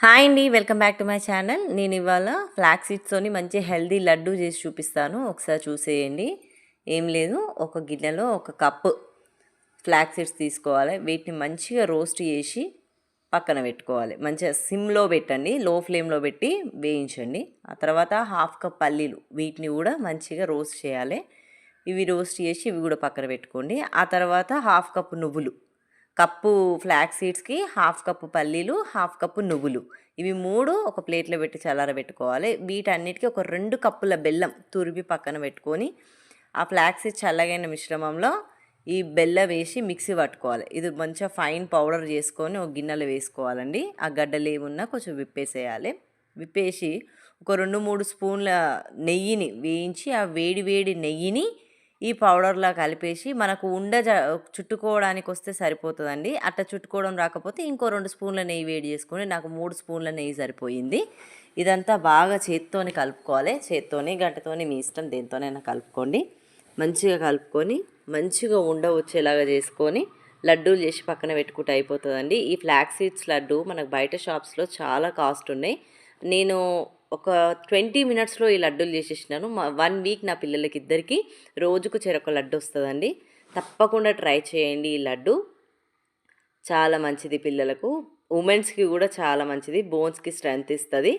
Hi అండి. Welcome back to my channel. నేను ఇవాళ ఫ్లాక్స్ సీడ్స్తోని మంచి హెల్తీ లడ్డు చేసి చూపిస్తాను. ఒకసారి చూసేయండి. ఏం లేదు, ఒక గిన్నెలో ఒక కప్పు ఫ్లాక్స్ సీడ్స్ తీసుకోవాలి. వీటిని మంచిగా రోస్ట్ చేసి పక్కన పెట్టుకోవాలి. మంచిగా సిమ్లో పెట్టండి, లో ఫ్లేమ్లో పెట్టి వేయించండి. ఆ తర్వాత హాఫ్ కప్ పల్లీలు, వీటిని కూడా మంచిగా రోస్ట్ చేయాలి. ఇవి రోస్ట్ చేసి ఇవి కూడా పక్కన పెట్టుకోండి. ఆ తర్వాత హాఫ్ కప్పు నువ్వులు, కప్పు ఫ్లాక్స్ సీడ్స్కి హాఫ్ కప్పు పల్లీలు, హాఫ్ కప్పు నువ్వులు, ఇవి మూడు ఒక ప్లేట్లో పెట్టి చల్లారబెట్టుకోవాలి. వీటన్నిటికీ ఒక 2 కప్పుల బెల్లం తురిమి పక్కన పెట్టుకొని ఆ ఫ్లాక్స్ సీడ్స్ చల్లగైన మిశ్రమంలో ఈ బెల్లం వేసి మిక్సీ పట్టుకోవాలి. ఇది మంచిగా ఫైన్ పౌడర్ చేసుకొని ఒక గిన్నెలో వేసుకోవాలండి. ఆ గడ్డలు ఏమున్నా కొంచెం విప్పేసేయాలి. విప్పేసి ఒక 2-3 స్పూన్ల నెయ్యిని వేయించి ఆ వేడి వేడి నెయ్యిని ఈ పౌడర్లా కలిపేసి మనకు చుట్టుకోవడానికి వస్తే సరిపోతుందండి. అట్లా చుట్టుకోవడం రాకపోతే ఇంకో 2 స్పూన్ల నెయ్యి వేడి చేసుకొని, నాకు 3 స్పూన్ల నెయ్యి సరిపోయింది. ఇదంతా బాగా చేత్తోని కలుపుకోవాలి. చేత్తోని గంటతోని మీ ఇష్టం, దేంతోనైనా కలుపుకోండి. మంచిగా కలుపుకొని మంచిగా వచ్చేలాగా చేసుకొని లడ్డూలు చేసి పక్కన పెట్టుకుంటే అయిపోతుందండి. ఈ ఫ్లాక్స్ సీడ్స్ లడ్డు మనకు బయట షాప్స్లో చాలా కాస్ట్ ఉన్నాయి. నేను ఒక 20 మినిట్స్లో ఈ లడ్డూలు చేసేసినాను. 1 వీక్ నా పిల్లలకి ఇద్దరికి రోజుకు చెరొక లడ్డు వస్తుందండి. తప్పకుండా ట్రై చేయండి. ఈ లడ్డు చాలా మంచిది పిల్లలకు, ఉమెన్స్కి కూడా చాలా మంచిది. బోన్స్కి స్ట్రెంత్ ఇస్తుంది,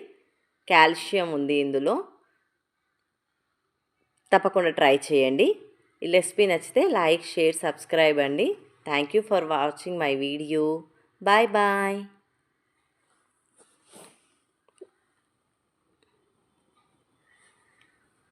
కాల్షియం ఉంది ఇందులో. తప్పకుండా ట్రై చేయండి. ఈ రెసిపీ నచ్చితే లైక్, షేర్, సబ్స్క్రైబ్ అండి. Thank you for watching my video. Bye bye.